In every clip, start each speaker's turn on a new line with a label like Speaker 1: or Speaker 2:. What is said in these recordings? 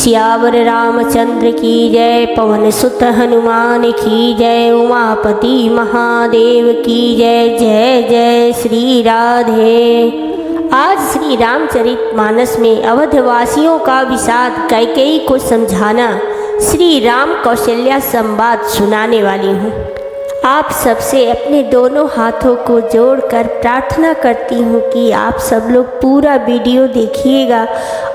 Speaker 1: सियावर रामचंद्र की जय, पवन सुत हनुमान की जय, उमापति महादेव की जय। जय जय श्री राधे। आज श्री रामचरित मानस में अवधवासियों का विषाद कैकेयी को समझाना श्री राम कौशल्या संवाद सुनाने वाली हूँ। आप सबसे अपने दोनों हाथों को जोड़कर प्रार्थना करती हूँ कि आप सब लोग पूरा वीडियो देखिएगा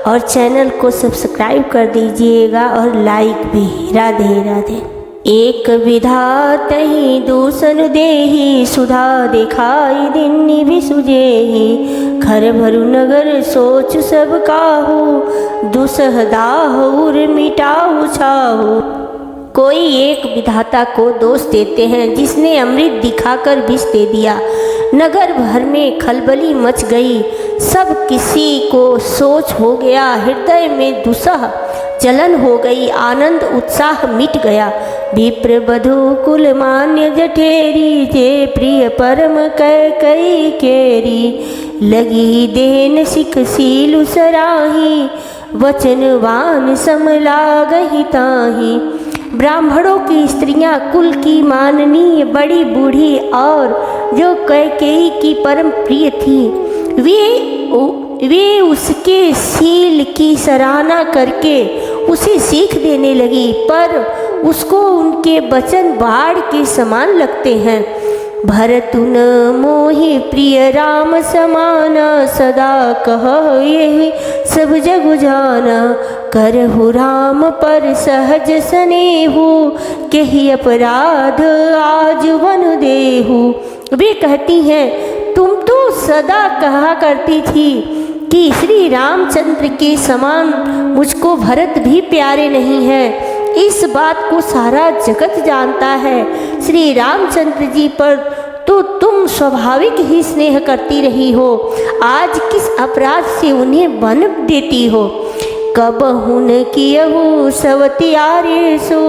Speaker 1: और चैनल को सब्सक्राइब कर दीजिएगा और लाइक भी। राधे राधे। एक विधात ही दूसर देही, सुधा दिखाई दिन भी सुजेही। घर भरु नगर सोच सब काहू, दुसह दाहुर मिटाहु छाहू। कोई एक विधाता को दोष देते हैं जिसने अमृत दिखाकर विष दे दिया। नगर भर में खलबली मच गई, सब किसी को सोच हो गया। हृदय में दुसह जलन हो गई, आनंद उत्साह मिट गया। विप्र बधु कुल मान्य जठेरी, जे प्रिय परम कैकेयी केरी। लगी देन सिख सीलु सराही, वचनवान सम लागहि ताही। ब्राह्मणों की स्त्रियां कुल की माननीय बड़ी बूढ़ी और जो कैकेयी की परम प्रिय थी, वे उसके शील की सराहना करके उसे सीख देने लगी, पर उसको उनके वचन बाढ़ के समान लगते हैं। भरतुन मोहि प्रिय राम समाना, सदा कह यही सब जग जाना। करहु राम पर सहज स्नेहु, केहि अपराध आज वन देहु। वे कहती हैं, तुम तो सदा कहा करती थी कि श्री रामचंद्र के समान मुझको भरत भी प्यारे नहीं हैं। इस बात को सारा जगत जानता है। श्री रामचंद्र जी पर तो तुम स्वाभाविक ही स्नेह करती रही हो, आज किस अपराध से उन्हें वन देती हो। कब हुन कियहु सवतियारे सो,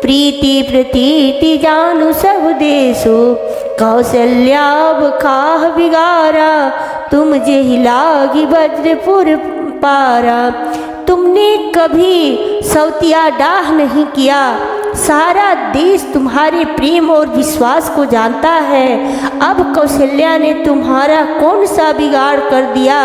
Speaker 1: प्रीति प्रतीति जानु सब देसो। कौशल्याब खाह बिगारा, तुम जेहि लागी वज्रपुर पारा। तुमने कभी सवतिया डाह नहीं किया, सारा देश तुम्हारे प्रेम और विश्वास को जानता है। अब कौशल्या ने तुम्हारा कौन सा बिगाड़ कर दिया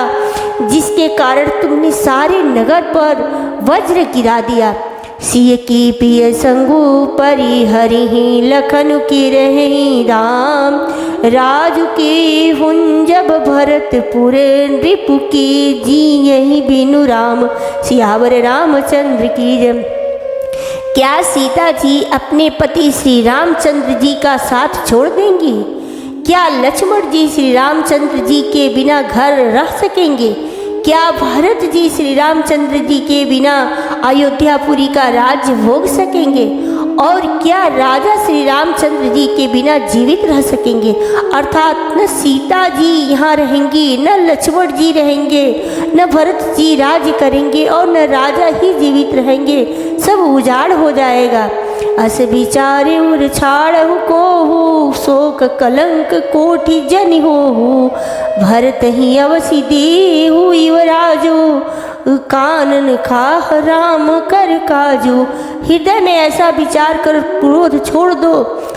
Speaker 1: जिसके कारण तुमने सारे नगर पर वज्र गिरा दिया। सिय की पिय संगु परि हरिहि, लखन की रही राम। राजु की हुन जब भरतपुर, रिपु की जी यही बिनु राम। सियावर रामचंद्र की जय। क्या सीता जी अपने पति श्री रामचंद्र जी का साथ छोड़ देंगी? क्या लक्ष्मण जी श्री रामचंद्र जी के बिना घर रह सकेंगे? क्या भरत जी श्री रामचंद्र जी के बिना अयोध्यापुरी का राज्य भोग सकेंगे? और क्या राजा श्री रामचंद्र जी के बिना जीवित रह सकेंगे? अर्थात न सीता जी यहाँ रहेंगी, न लक्ष्मण जी रहेंगे, न भरत जी राज्य करेंगे और न राजा ही जीवित रहेंगे। सब उजाड़ हो जाएगा। अस विचारे उर छाड़हु कोहू, शोक कलंक कोटि जनि होहू। भरत ही अवसि देहु युवराजो, कानन खाह राम कर काजू। हृदय में ऐसा विचार कर क्रोध छोड़ दो,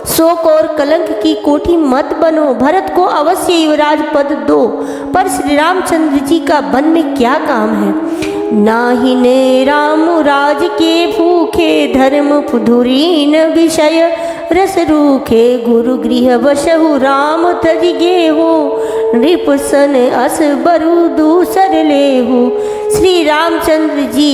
Speaker 1: शोक और कलंक की कोठी मत बनो। भरत को अवश्य युवराज पद दो, पर श्री रामचंद्र जी का वन में क्या काम है? नाहि ने राम राज के भूखे, धर्म फुधुरीन विषय रस रूखे। गुरु गृह बसहु राम तज गेहु, नृपसन अस बरु दूसर लेहु। श्री रामचंद्र जी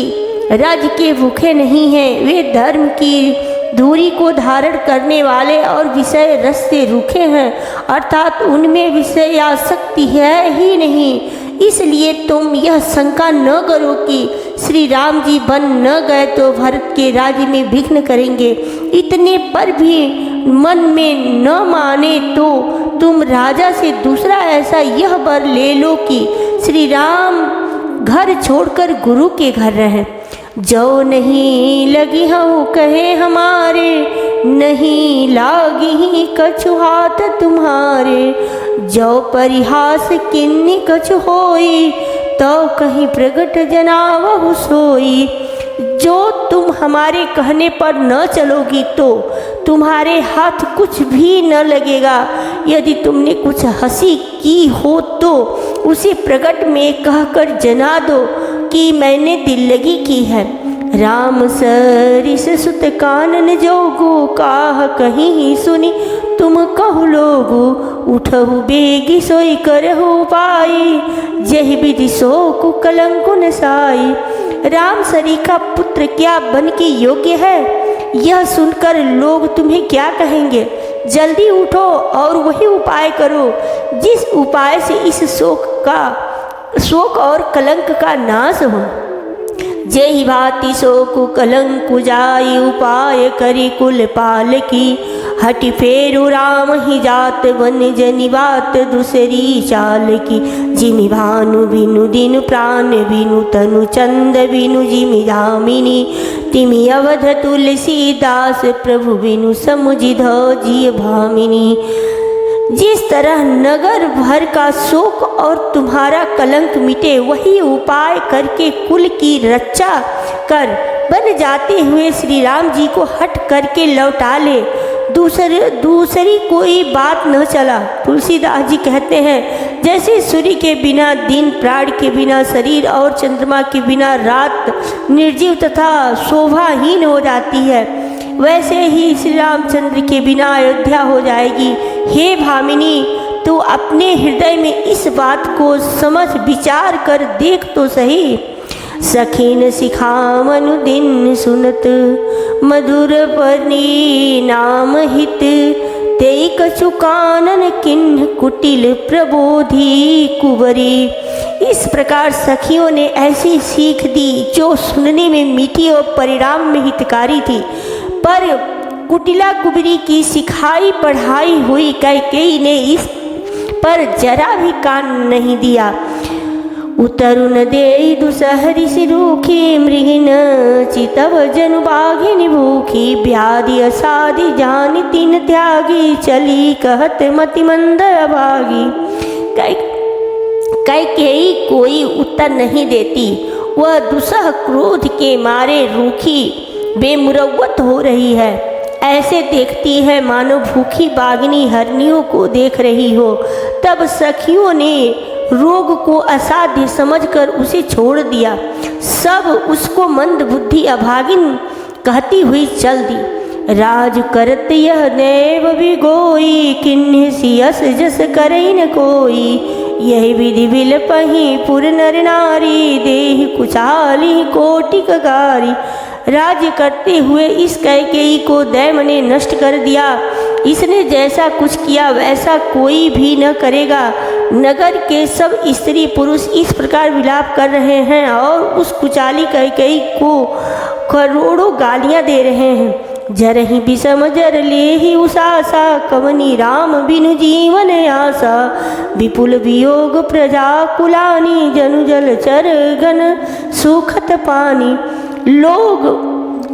Speaker 1: राज्य के भूखे नहीं हैं, वे धर्म की धूरी को धारण करने वाले और विषय रस से रूखे हैं, अर्थात उनमें विषय आसक्ति है ही नहीं। इसलिए तुम यह शंका न करो कि श्री राम जी बन न गए तो भरत के राज्य में विघ्न करेंगे। इतने पर भी मन में न माने तो तुम राजा से दूसरा ऐसा यह वर ले लो कि श्री राम घर छोड़कर गुरु के घर रहें। जो नहीं लगी हूँ कहे हमारे, नहीं लागी कछु हाथ तुम्हारे। जो परिहास किन्नी कछु होई, तो कहीं प्रगट जनावहु सोई। हमारे कहने पर न चलोगी तो तुम्हारे हाथ कुछ भी न लगेगा। यदि तुमने कुछ हंसी की हो तो उसे प्रकट में कहकर जना दो कि मैंने दिल लगी की है। राम सरिस सुत कानन जोगु काह कहीं सुनी तुम कहु लोगु उठहु बेगी सोई करहु पाई जहि विधि शोक कलंक नसाई। राम सरी का पुत्र क्या बन के योग्य है? यह सुनकर लोग तुम्हें क्या कहेंगे? जल्दी उठो और वही उपाय करो जिस उपाय से इस शोक और कलंक का नाश हो। जय भांति शोक कलंक जाई उपाय करी कुल पाल की हटि फेरु राम ही जात बन जनि बात दूसरी चाल की। जिमि भानु बिनु दिन प्राण बिनु तनु चंद बिनु जिमि दामिनी तिमि अवध तुलसीदास प्रभु बिनु समुझि धजिय भामिनी। जिस तरह नगर भर का शोक और तुम्हारा कलंक मिटे वही उपाय करके कुल की रक्षा कर बन जाते हुए श्री राम जी को हट करके लौटा ले। दूसरी कोई बात न चला। तुलसीदास जी कहते हैं जैसे सूर्य के बिना दिन, प्राण के बिना शरीर और चंद्रमा के बिना रात निर्जीव तथा शोभाहीन हो जाती है, वैसे ही श्री रामचंद्र के बिना अयोध्या हो जाएगी। हे भामिनी, तू अपने हृदय में इस बात को समझ विचार कर देख तो सही। सखीन सिखावनु दिन सुनत मधुर परिणाम हित तेई कछु कानन किन्ह कुटिल प्रबोधि कुंवरी। इस प्रकार सखियों ने ऐसी सीख दी जो सुनने में मीठी और परिणाम में हितकारी थी, पर कुटिला कुबरी की सिखाई पढ़ाई हुई कैकेयी ने इस पर जरा भी कान नहीं दिया। उतरुन देई दुसहरी सिरूखी मृगिन चितव जनु बाघिनी भूखी व्याधि असाधि जानी तीन त्यागी चली कहत मति मंद अभागी। कैकेयी कोई उत्तर नहीं देती। वह दुसह क्रोध के मारे रूखी बेमुरव्वत हो रही है। ऐसे देखती है मानो भूखी बाघिनी हरनियों को देख रही हो। तब सखियों ने रोग को असाध्य समझकर उसे छोड़ दिया। सब उसको मंद बुद्धि अभागिन कहती हुई चल दी। राज करत यह देव बिगोई किन्ह सियस जस करई न कोई। यही विधि विल पही पुर नर नारी देहि कुचाली कोटिक गारी। राज्य करते हुए इस कैकेयी को दैव ने नष्ट कर दिया। इसने जैसा कुछ किया वैसा कोई भी न करेगा। नगर के सब स्त्री पुरुष इस प्रकार विलाप कर रहे हैं और उस कुचाली कैकेयी को करोड़ों गालियां दे रहे हैं। जरहि विषम जर लेहि उषासा कवनी राम बिनु जीवन आशा। विपुल वियोग प्रजा कुलानी जनु जल चर गन सुखत पानी।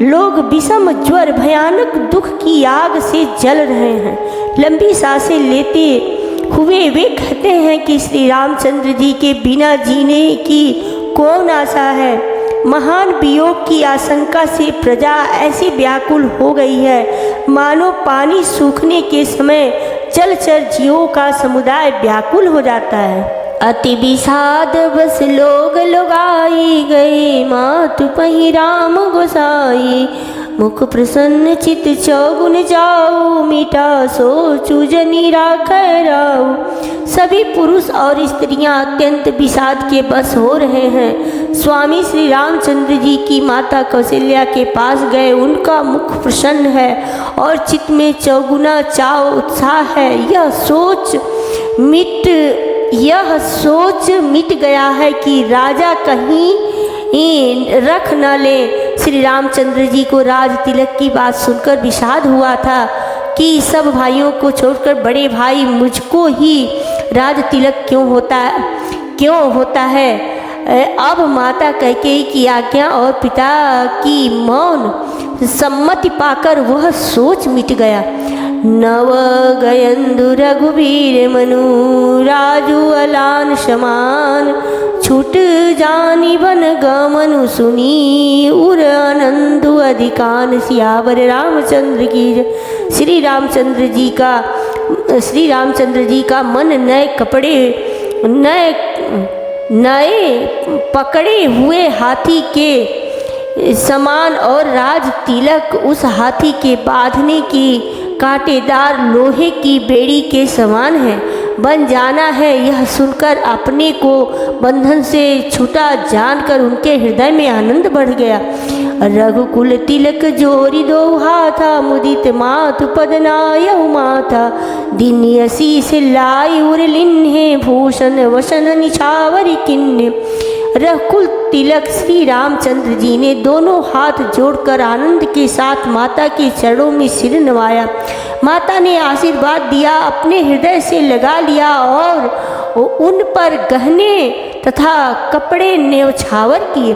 Speaker 1: लोग विषम ज्वर भयानक दुख की आग से जल रहे हैं। लंबी सांसें लेते हुए वे कहते हैं कि श्री रामचंद्र जी के बिना जीने की कौन आशा है। महान वियोग की आशंका से प्रजा ऐसी व्याकुल हो गई है मानो पानी सूखने के समय जलचर जीवों का समुदाय व्याकुल हो जाता है। अति विषाद बस लोग लुगाई गए मातु पही राम गोसाई। मुख प्रसन्न चित चौगुन जाऊ मीठा सोचू जनी राखै राऊ। सभी पुरुष और स्त्रियां अत्यंत विषाद के बस हो रहे हैं। स्वामी श्री रामचंद्र जी की माता कौशल्या के पास गए। उनका मुख प्रसन्न है और चित्त में चौगुना चाव उत्साह है। यह सोच मिट गया है कि राजा कहीं रख न ले। श्री रामचंद्र जी को राज तिलक की बात सुनकर विषाद हुआ था कि सब भाइयों को छोड़कर बड़े भाई मुझको ही राज तिलक क्यों होता है। अब माता कैकेयी की आज्ञा और पिता की मौन सम्मति पाकर वह सोच मिट गया। नव गयंदु रघुवीर मनु राजू अलान समान। छूट जानी बन गमनु सुनी उर आनंदु अधिकान सियावर रामचंद्र की जय। श्री रामचंद्र जी का मन नए कपड़े, नए पकड़े हुए हाथी के समान और राज तिलक उस हाथी के बांधने की कांटेदार लोहे की बेड़ी के समान है, बन जाना है। यह सुनकर अपने को बंधन से छूटा जानकर उनके हृदय में आनंद बढ़ गया। रघुकुल तिलक जोरी दो हाथा, मुदित मातु पदनायहु माथा। दिन असीस लाई उर लिन्हे, भूषण वसन निछावरी किन्ने। रघुकुल तिलक श्री रामचंद्र जी ने दोनों हाथ जोड़कर आनंद के साथ माता के चरणों में सिर नवाया। माता ने आशीर्वाद दिया, अपने हृदय से लगा लिया और उन पर गहने तथा कपड़े न्यौछावर किए।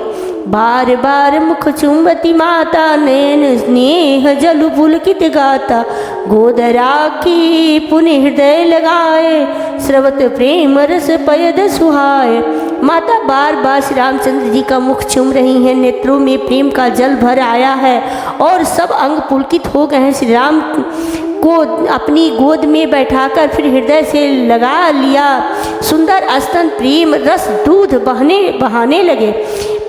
Speaker 1: बार बार मुख चुंबती माता, नयन स्नेह जल पुलकित गाता। गोद राखी पुण्य हृदय लगाए, स्रवत प्रेम रस पयद सुहाए। माता बार बार श्री रामचंद्र जी का मुख चूम रही हैं, नेत्रों में प्रेम का जल भर आया है और सब अंग पुलकित हो गए हैं। श्री राम को अपनी गोद में बैठाकर फिर हृदय से लगा लिया। सुंदर स्तन प्रेम रस दूध बहाने लगे।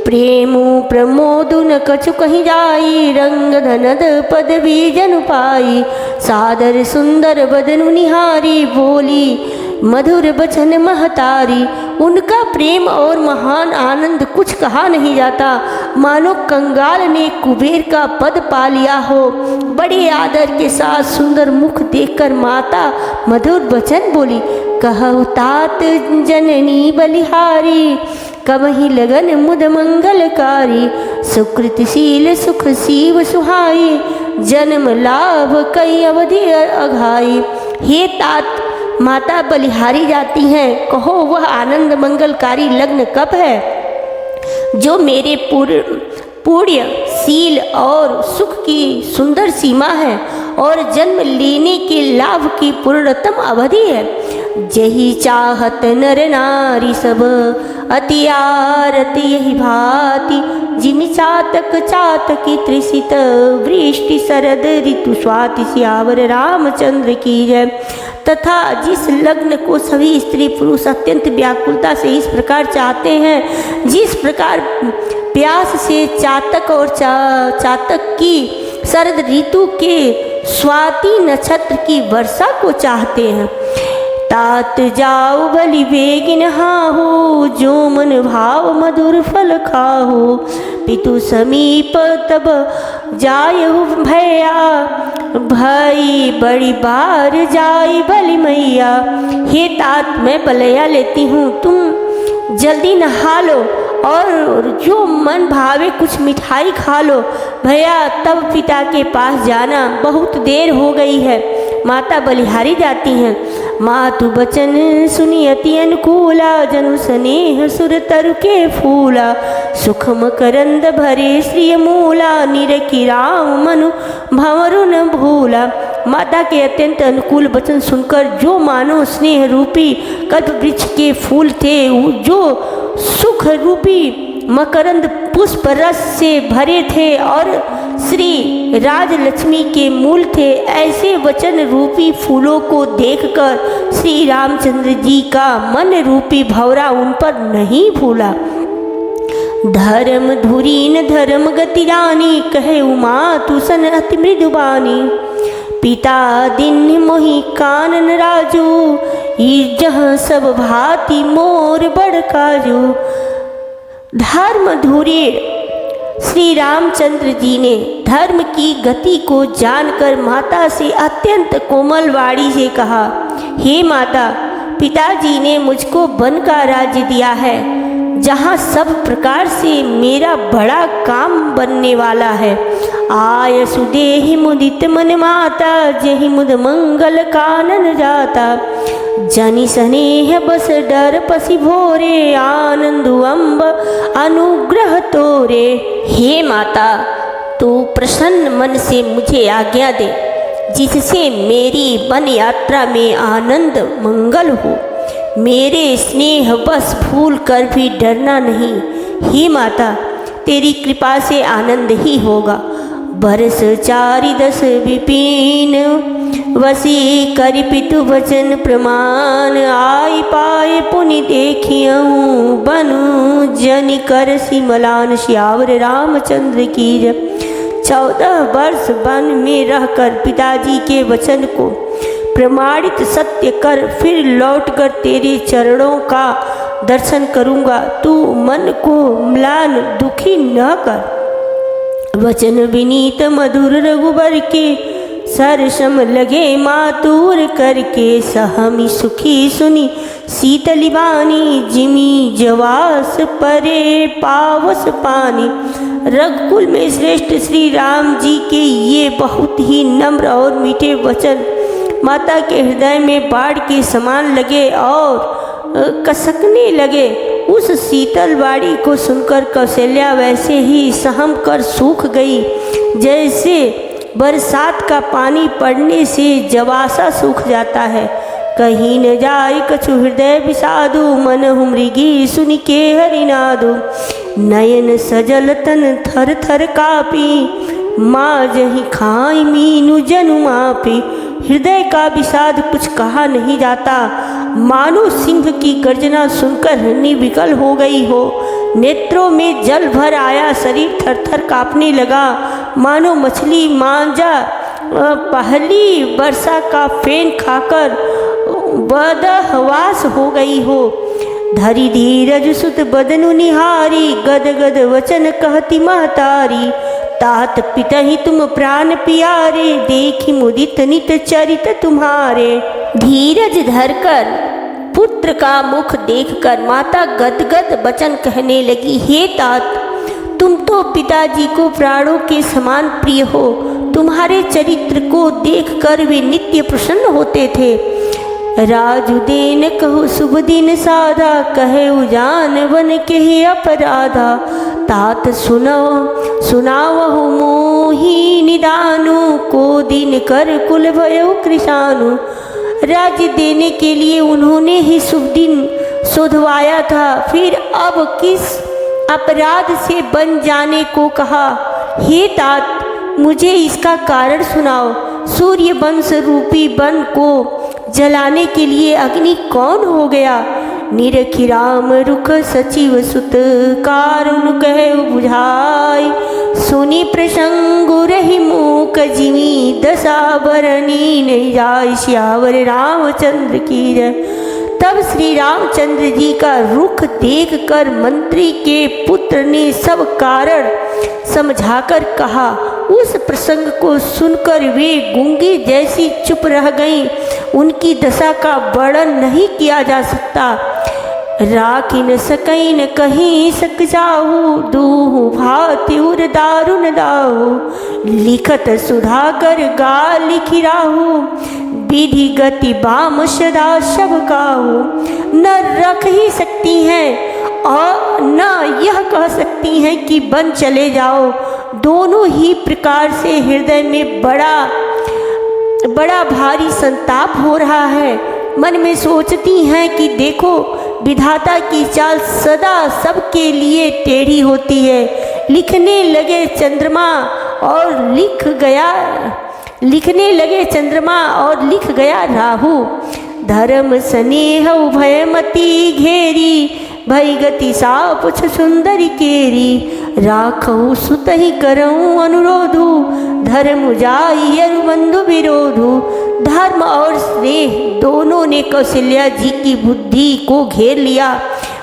Speaker 1: प्रेम प्रमोद न कछु कहीं जाई, रंग धनद पदवी जन पाई। सादर सुंदर बदनु निहारी, बोली मधुर बचन महतारी। उनका प्रेम और महान आनंद कुछ कहा नहीं जाता, मानो कंगाल ने कुबेर का पद पा लिया हो। बड़े आदर के साथ सुंदर मुख देखकर माता मधुर वचन बोली, कहु तात जननी बलिहारी, कबहि लगन मुद मंगलकारी। सुकृतशील सुख सीव सुहाई, जन्म लाभ कई अवधि अघाई। हे तात, माता बलिहारी जाती हैं, कहो वह आनंद मंगलकारी लग्न कब है जो मेरे पुण्य शील और सुख की सुंदर सीमा है और जन्म लेने के लाभ की पूर्णतम अवधि है। जही चाहत नर नारी सब, अति आरती यही भांति। जिन चातक चातकी त्रिसित, वृष्टि शरद ऋतु स्वाति। सियावर रामचंद्र की जय। तथा जिस लग्न को सभी स्त्री पुरुष अत्यंत व्याकुलता से इस प्रकार चाहते हैं, जिस प्रकार प्यास से चातक और चातक की शरद ऋतु के स्वाति नक्षत्र की वर्षा को चाहते हैं। तात जाओ बलि बेगिन हाहो, जो मन भाव मधुर फल खाहो। पितु समीप तब जायहु भैया, भाई बड़ी बार जाई बलि मैया। हे तात, मैं बलैया लेती हूँ, तुम जल्दी नहा लो और जो मन भावे कुछ मिठाई खा लो। भैया तब पिता के पास जाना, बहुत देर हो गई है। माता बलिहारी जाती हैं। मातु बचन सुनी अति अनुकूला, जनु स्नेह सुर तरु के फूला। सुखम करंद भरे श्री मूला, निरखी राम मनु भंवरु न भूला। माता के अत्यंत अनुकूल वचन सुनकर जो मानो स्नेह रूपी कल्प वृक्ष के फूल थे, जो सुख रूपी मकरंद पुष्प रस से भरे थे और श्री राजलक्ष्मी के मूल थे, ऐसे वचन रूपी फूलों को देखकर श्री रामचंद्र जी का मन रूपी भंवरा उन पर नहीं भूला। धर्म धुरीन धर्म गति रानी, कहे उमा तुसन अति मृदुबानी। पिता दिन मोहि कानन राजू, जहाँ सब भांति मोर बड़ काजू। धर्म धुरीण श्री रामचंद्र जी ने धर्म की गति को जानकर माता से अत्यंत कोमल वाणी से कहा, हे माता, पिताजी ने मुझको वन का राज्य दिया है, जहाँ सब प्रकार से मेरा बड़ा काम बनने वाला है। आय सुदेहि मुदित मन माता, जहि मुद मंगल कानन जाता। जनि स्नेह बस डर पसी भोरे, आनंद अम्ब अनुग्रह तोरे। हे माता, तू प्रसन्न मन से मुझे आज्ञा दे, जिससे मेरी वन यात्रा में आनंद मंगल हो। मेरे स्नेह बस भूल कर भी डरना नहीं। हे माता, तेरी कृपा से आनंद ही होगा। बरस 410 विपिन वसी करि पितु वचन प्रमाण आई पाए पुनि देखियऊँ बनु जनि कर सिमलान श्यावर रामचंद्र की जय। 14 वर्ष वन में रहकर पिताजी के वचन को प्रमाणित सत्य कर फिर लौटकर तेरे चरणों का दर्शन करूँगा। तू मन को म्लान दुखी न कर। वचन विनीत मधुर रघुबर के सरसम लगे मातूर करके सहमी सुखी सुनी शीतली बानी जिमी जवास परे पावस पानी। रघुकुल में श्रेष्ठ श्री राम जी के ये बहुत ही नम्र और मीठे वचन माता के हृदय में बाढ़ के समान लगे और कसकने लगे। उस शीतल वाणी को सुनकर कौशल्या वैसे ही सहम कर सूख गई जैसे बरसात का पानी पड़ने से जवासा सूख जाता है। कहीं न जाय कछु हृदय विषादु मन मृगी सुन के हरिनादु। नयन सजल तन थर थर कापी माँ जही खाई मीनु जनु मापी। हृदय का विषाद कुछ कहा नहीं जाता। मानो सिंह की गर्जना सुनकर हरनी विकल हो गई हो। नेत्रों में जल भर आया, शरीर थर थर कांपने लगा, मानो मछली मांजा पहली वर्षा का फेन खाकर बदहवास हो गई हो। धरी धीरज सुत बदनु निहारी गद गद वचन कहती महतारी। तात पिता ही तुम प्राण प्यारे देखी मुदित नित चरित तुम्हारे। धीरज धरकर पुत्र का मुख देखकर माता गदगद वचन कहने लगी, हे तात तुम तो पिताजी को प्राणों के समान प्रिय हो। तुम्हारे चरित्र को देखकर वे नित्य प्रसन्न होते थे। राजु देन कहो शुभ दिन साधा कहे उजान वन के अपराधा। तात सुनावहु मोही निदानु को दिन कर कुल भयो कृशानु। राज्य देने के लिए उन्होंने ही शुभ दिन शोधवाया था, फिर अब किस अपराध से बन जाने को कहा। हे तात मुझे इसका कारण सुनाओ। सूर्य वंश रूपी वन को जलाने के लिए अग्नि कौन हो गया। निरखी राम रुख सचिव सुत कारुण कहे बुझाई। सुनी प्रसंग रही मूक जिमी दशा बरनी नहीं जाय श्यावर रामचंद्र की जय। तब श्री रामचंद्र जी का रुख देखकर मंत्री के पुत्र ने सब कारण समझाकर कहा। उस प्रसंग को सुनकर वे गूंगी जैसी चुप रह गईं। उनकी दशा का वर्णन नहीं किया जा सकता। राखी न सकई न कहीं सक जाऊ दूह भाति उर दारुण दाऊ। लिखत सुधाकर गा लिखी राहू विधि गति बाम सदा सब काहू। न रख ही सकती हैं और न यह कह सकती हैं कि बन चले जाओ। दोनों ही प्रकार से हृदय में बड़ा भारी संताप हो रहा है। मन में सोचती हैं कि देखो विधाता की चाल सदा सबके लिए टेढ़ी होती है। लिखने लगे चंद्रमा और लिख गया राहु। धर्म स्नेह भयमती घेरी भई गति सापुछ सुंदरी केरी। राखहु सुत ही करऊँ अनुरोधु धर्म जाई अरु बंधु विरोधु। धर्म और स्नेह दोनों ने कौशल्या जी की बुद्धि को घेर लिया।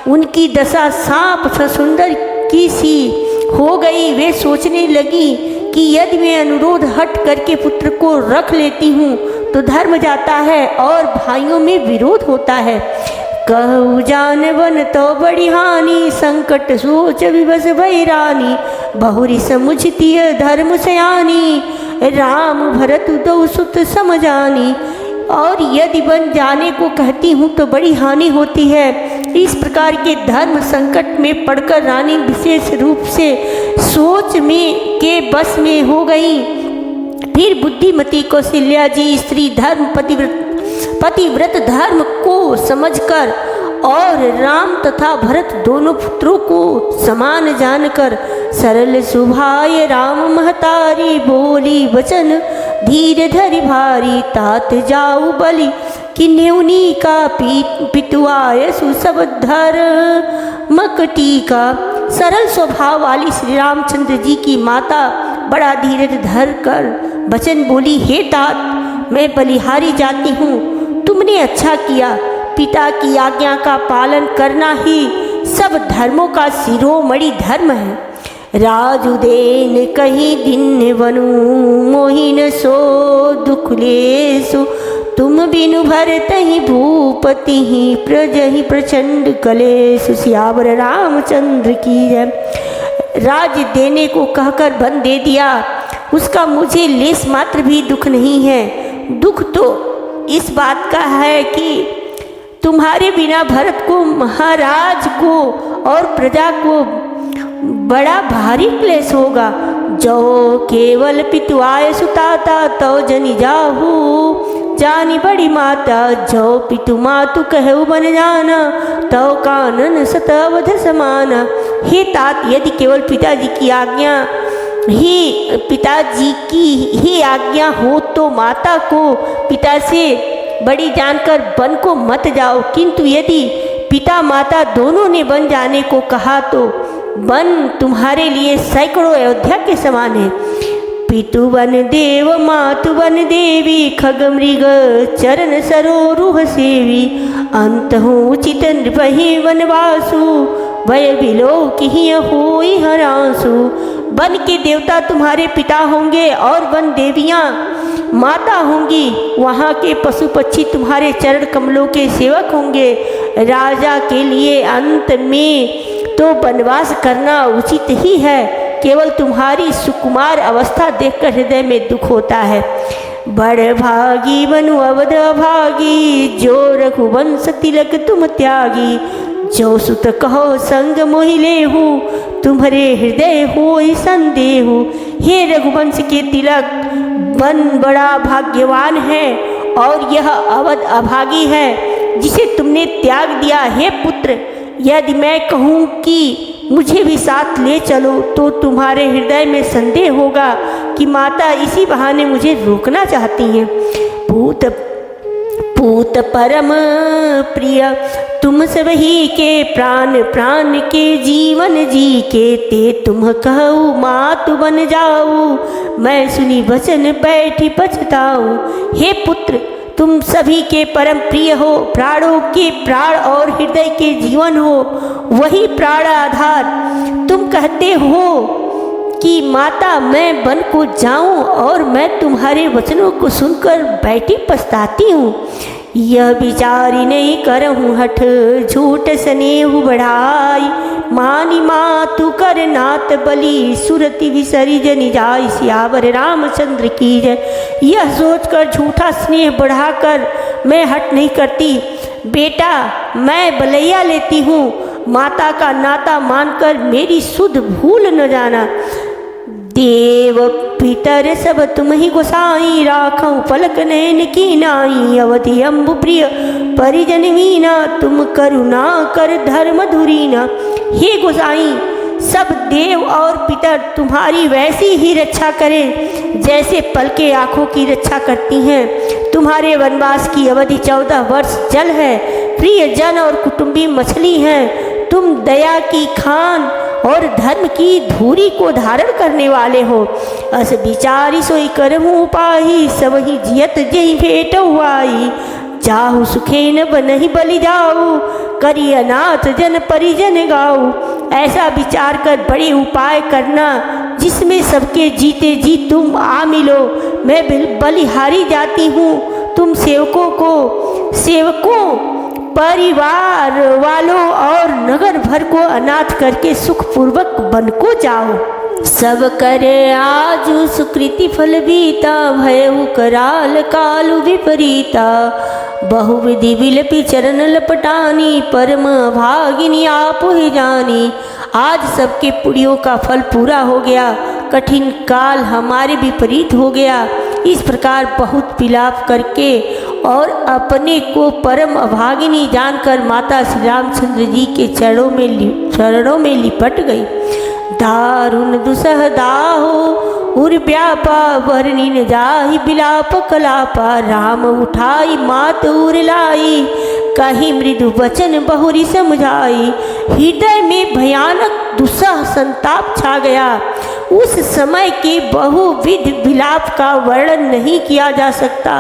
Speaker 1: उनकी दशा सांप ससुंदर की सी हो गई। वे सोचने लगी कि यदि मैं अनुरोध हट करके पुत्र को रख लेती हूँ तो धर्म जाता है और भाइयों में विरोध होता है। कहु जानवन तो बड़ी हानि संकट सोच विवश भई रानी। बहुरी समुझती धर्म सयानी राम भरत दो सुत समझानी। और यदि बन जाने को कहती हूँ तो बड़ी हानि होती है। इस प्रकार के धर्म संकट में पड़कर रानी विशेष रूप से सोच में के बस में हो गई। फिर बुद्धिमती कौशल्या जी स्त्री धर्म पतिव्रत धर्म को समझकर और राम तथा भरत दोनों पुत्रों को समान जानकर सरल सुभाय राम महतारी बोली वचन धीर धरि भारी तात जाऊ बलि कि नेउनी का पितुआय सुसब धर मकटी का। सरल स्वभाव वाली श्री रामचंद्र जी की माता बड़ा धीरज धर कर वचन बोली, हे तात मैं बलिहारी जाती हूँ, तुमने अच्छा किया। पिता की आज्ञा का पालन करना ही सब धर्मों का शिरोमणि धर्म है। राजुदेन कहीं दिन वनु मोहिन सो दुख लेसु तुम बिनु भरत ही भूपति ही प्रजहि प्रचंड कलेश। सियावर रामचंद्र की जय। राज देने को कहकर वन दे दिया, उसका मुझे लेस मात्र भी दुख नहीं है। दुख तो इस बात का है कि तुम्हारे बिना भरत को, महाराज को और प्रजा को बड़ा भारी क्लेश होगा। जो केवल पितुआय सुताता तो जनि जाहू जानी बड़ी माता। जो पितु मातु कहु बन जाना तो कानन सतवध समाना। हे तात, यदि केवल पिताजी की आज्ञा ही आज्ञा हो तो माता को पिता से बड़ी जानकर वन को मत जाओ, किंतु यदि पिता माता दोनों ने वन जाने को कहा तो वन तुम्हारे लिए सैकड़ों अयोध्या के समान है। पितु वन देव मातु वन देवी खग मृग चरण सरोरुह सेवी। अंत हो उचित नृपहि वनवासु वय बिलो की होई हरासु। वन के देवता तुम्हारे पिता होंगे और वन देवियाँ माता होंगी। वहाँ के पशु पक्षी तुम्हारे चरण कमलों के सेवक होंगे। राजा के लिए अंत में तो वनवास करना उचित ही है। केवल तुम्हारी सुकुमार अवस्था देखकर हृदय में दुख होता है। बड़ भागी बनु अवध अभागी जो रघुवंश तिलक तुम त्यागी। जो सुत कहो संग मोहि लेहु तुम्हारे हृदय होई संदेहु। हे रघुवंश के तिलक, वन बड़ा भाग्यवान है और यह अवध अभागी है जिसे तुमने त्याग दिया। हे पुत्र, यदि मैं कहूँ कि मुझे भी साथ ले चलो तो तुम्हारे हृदय में संदेह होगा कि माता इसी बहाने मुझे रोकना चाहती हैं। पूत परम प्रिय तुम सब ही के प्राण प्राण के जीवन जी के ते तुम कहू मातु बन जाऊ मैं सुनी वचन बैठी पछताऊँ। हे पुत्र, तुम सभी के परम प्रिय हो, प्राणों के प्राण और हृदय के जीवन हो, वही प्राण आधार। तुम कहते हो कि माता मैं वन को जाऊं और मैं तुम्हारे वचनों को सुनकर बैठी पछताती हूँ। यह विचारी नहीं करहूँ हठ झूठ स्नेह बढ़ाई। मानी मातु कर नात बलि सुरति विसरी जनि जाय। सियावर रामचंद्र की जय। यह सोचकर झूठा स्नेह बढ़ाकर मैं हट नहीं करती। बेटा, मैं बलैया लेती हूँ, माता का नाता मानकर मेरी सुध भूल न जाना। देव पितर सब तुम ही गोसाई राखऊं पलक नैन की नाई। अवधि अम्बु प्रिय परिजन वीना तुम करुणा कर धर्म धुरीना। हे गोसाई, सब देव और पितर तुम्हारी वैसी ही रक्षा करें जैसे पलके आँखों की रक्षा करती हैं। तुम्हारे वनवास की अवधि 14 वर्ष जल है। प्रिय जन और कुटुंबी मछली हैं। तुम दया की खान और धर्म की धूरी को धारण करने वाले हो। अस विचारी सोई करहूँ उपाही सब ही जियत जही भेट हुआई। जाहु सुखे न बनहि बलि जाऊ करी अनाथ जन परिजन गाऊ। ऐसा विचार कर बड़े उपाय करना जिसमें सबके जीते जी तुम आ मिलो। मैं बलिहारी जाती हूँ। तुम सेवकों परिवार वालों और नगर भर को अनाथ करके सुखपूर्वक वन को जाओ। सब करे आज सुकृति फल बीता भयउ कराल कालु विपरीता। बहुविधि विलपि चरण लपटानी परम भागिनी आप ही जानी। आज सबके पुड़ियों का फल पूरा हो गया, कठिन काल हमारे विपरीत हो गया। इस प्रकार बहुत विलाप करके और अपने को परम अभागिनी जानकर माता श्री रामचंद्र जी के चरणों में लिपट गई। दारुण दुसह दाहो उर व्यापा वर्णि न जाहि बिलाप कलापा। राम उठाई मात उर लाई कहीं मृदु वचन बहुरी समझाई। हृदय में भयानक दुसह संताप छा गया। उस समय के बहुविध विलाप का वर्णन नहीं किया जा सकता।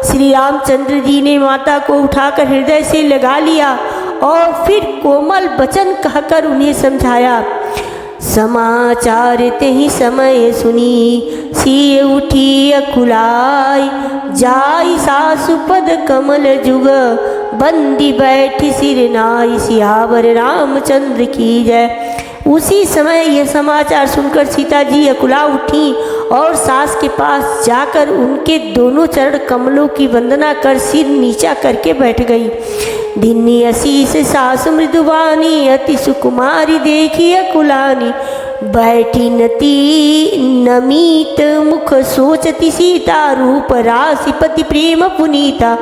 Speaker 1: श्री रामचंद्र जी ने माता को उठाकर हृदय से लगा लिया और फिर कोमल वचन कहकर उन्हें समझाया। समाचार ते ही समय सुनी सिय उठी अकुलाई। जाई सासु पद कमल जुग बंदी बैठी सिर नाई। सियावर रामचंद्र की जय। उसी समय यह समाचार सुनकर सीता जी अकुला उठी और सास के पास जाकर उनके दोनों चरण कमलों की वंदना कर सिर नीचा करके बैठ गई। दिन्नी असीस सास मृदुवानी अति सुकुमारी देखी अकुलानी। बैठी नती नमित मुख सोचती सीता रूप राशि पति प्रेम पुनीता।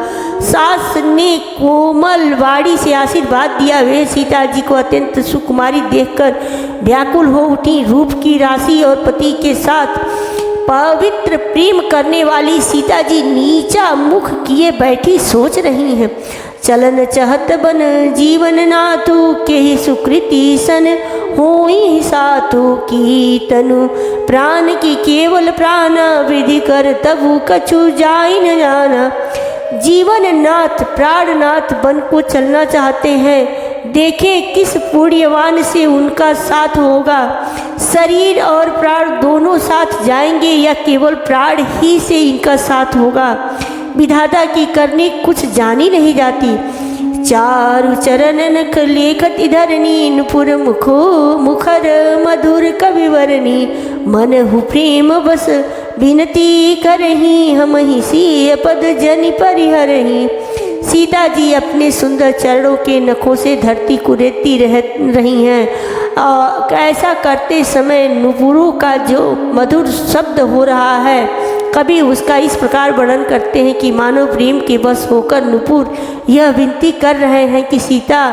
Speaker 1: सास ने कोमल वाणी से आशीर्वाद दिया। वे सीता जी को अत्यंत सुकुमारी देखकर व्याकुल हो उठी। रूप की राशि और पति के साथ पवित्र प्रेम करने वाली सीता जी नीचा मुख किए बैठी सोच रही हैं। चलन चहत बन जीवन नातु के सुकृति सन होई सातु की तनु। प्राण की केवल प्राण विधि कर तबु कछु जाई न जाना। जीवन नाथ प्राणनाथ बन को चलना चाहते हैं। देखें किस पुण्यवान से उनका साथ होगा। शरीर और प्राण दोनों साथ जाएंगे या केवल प्राण ही से इनका साथ होगा। विधाता की करनी कुछ जानी नहीं जाती। चारु चरण नख लेखत धरनी नुपुर मुखो मुखर मधुर कविवरणी। मन हु प्रेम बस विनती करही हम ही सी पद जनि परिहरही। सीता जी अपने सुंदर चरणों के नखों से धरती को रेतती रही हैं। ऐसा करते समय नुपुरों का जो मधुर शब्द हो रहा है, कभी उसका इस प्रकार वर्णन करते हैं कि मानव प्रेम के बस होकर नुपुर यह विनती कर रहे हैं कि सीता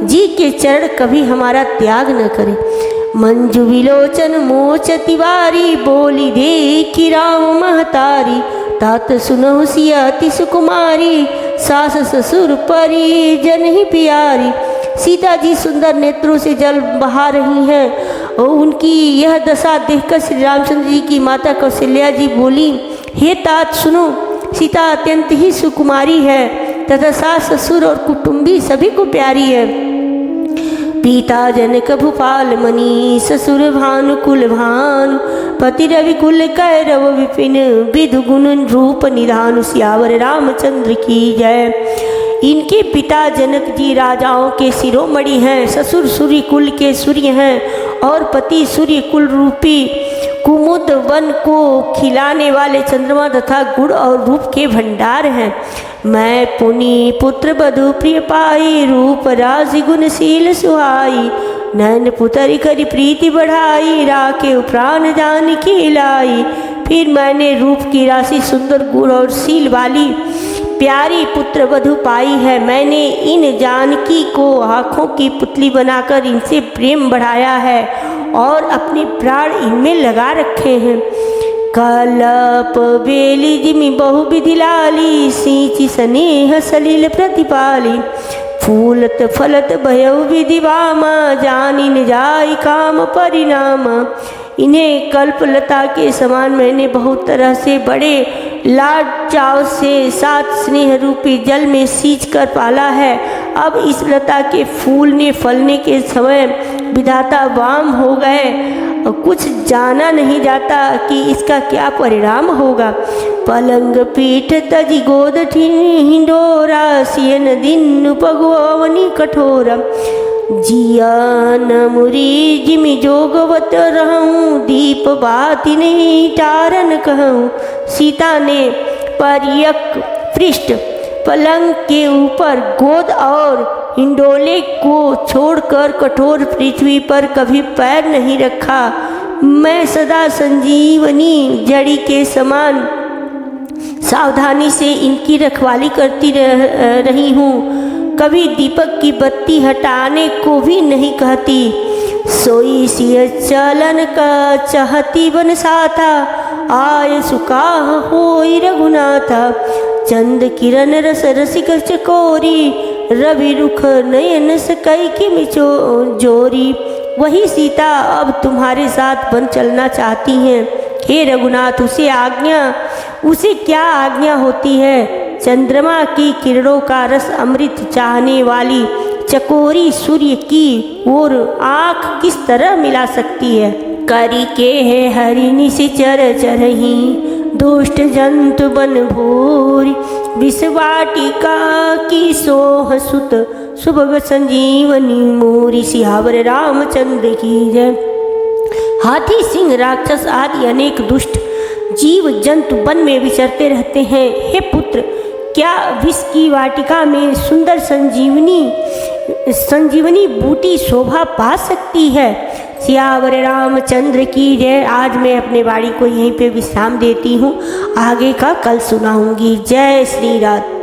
Speaker 1: जी के चरण कभी हमारा त्याग न करें। मंजू विलोचन मोच तिवारी बोली देखी राम महतारी। तात सुनहु सिया अति सुकुमारी सास ससुर परी जन ही प्यारी। सीता जी सुंदर नेत्रों से जल बहा रही हैं और उनकी यह दशा देखकर श्री रामचंद्र जी की माता कौशल्या जी बोली, हे तात सुनो, सीता अत्यंत ही सुकुमारी है तथा सास ससुर और कुटुंबी सभी को प्यारी है। पिता जनक भूपाल मणि ससुर भानु कुल भानु। पति रवि कुल कैरव विपिन विधु गुण रूप निधानु। सियावर रामचंद्र की जय। इनके पिता जनक जी राजाओं के शिरोमणि हैं। ससुर सूर्य कुल के सूर्य हैं और पति सूर्य कुल रूपी कुमुद वन को खिलाने वाले चंद्रमा तथा गुण और रूप के भंडार हैं। मैं पुनि पुत्र बधु प्रिय पाई रूप राशि गुणशील सुहाई। नैन पुतरी करी प्रीति बढ़ाई राखे प्राण जान की लाई। फिर मैंने रूप की राशि सुंदर गुण और शील वाली प्यारी पुत्र वधु पाई है। मैंने इन जानकी को आँखों की पुतली बनाकर इनसे प्रेम बढ़ाया है और अपने प्राण इनमें लगा रखे हैं। कलप बेली जिमि बहु विधि लाली सींची स्नेह सलील प्रतिपाली। फूलत फलत भयउ विधि वामा जानी न जाई काम परिणाम। इन्हें कल्पलता के समान मैंने बहुत तरह से बड़े लाड चाव से सात स्नेह रूपी जल में सींच कर पाला है। अब इस लता के फूलने फलने के समय विधाता वाम हो गए और कुछ जाना नहीं जाता कि इसका क्या परिणाम होगा। पलंग पीठ तजी गोद हिंडोरा सियन दिन पगवनी कठोरा। जियान मुरी जिमि जोगवत रहूं दीप बाती नहीं टारन कहूँ। सीता ने पर्यक पृष्ठ पलंग के ऊपर गोद और हिंडोले को छोड़कर कठोर पृथ्वी पर कभी पैर नहीं रखा। मैं सदा संजीवनी जड़ी के समान सावधानी से इनकी रखवाली करती रही हूँ, कभी दीपक की बत्ती हटाने को भी नहीं कहती। सोई सिय चलन का चाहती बन साथा, आय सुकाह होई रघुनाथा। चंद किरण रस रसिक चकोरी, रवि रुख नयन सकई की मिचो जोरी। वही सीता अब तुम्हारे साथ बन चलना चाहती हैं। हे रघुनाथ, उसे क्या आज्ञा होती है। चंद्रमा की किरणों का रस अमृत चाहने वाली चकोरी सूर्य की ओर आँख किस तरह मिला सकती है। करी के है हरि निशिचर चरही, दुष्ट जंतु बन भूरी। विषवाटिका की सोह सुत, सुभग संजीवनी मोरी। सियावर रामचंद्र की जय। हाथी, सिंह, राक्षस आदि अनेक दुष्ट जीव जंतु वन में विचरते रहते हैं। हे पुत्र, क्या विष की वाटिका में सुंदर संजीवनी बूटी शोभा पा सकती है। सियावर रामचंद्र की जय। आज मैं अपने वाणी को यहीं पे विश्राम देती हूँ, आगे का कल सुनाऊंगी। जय श्री राम।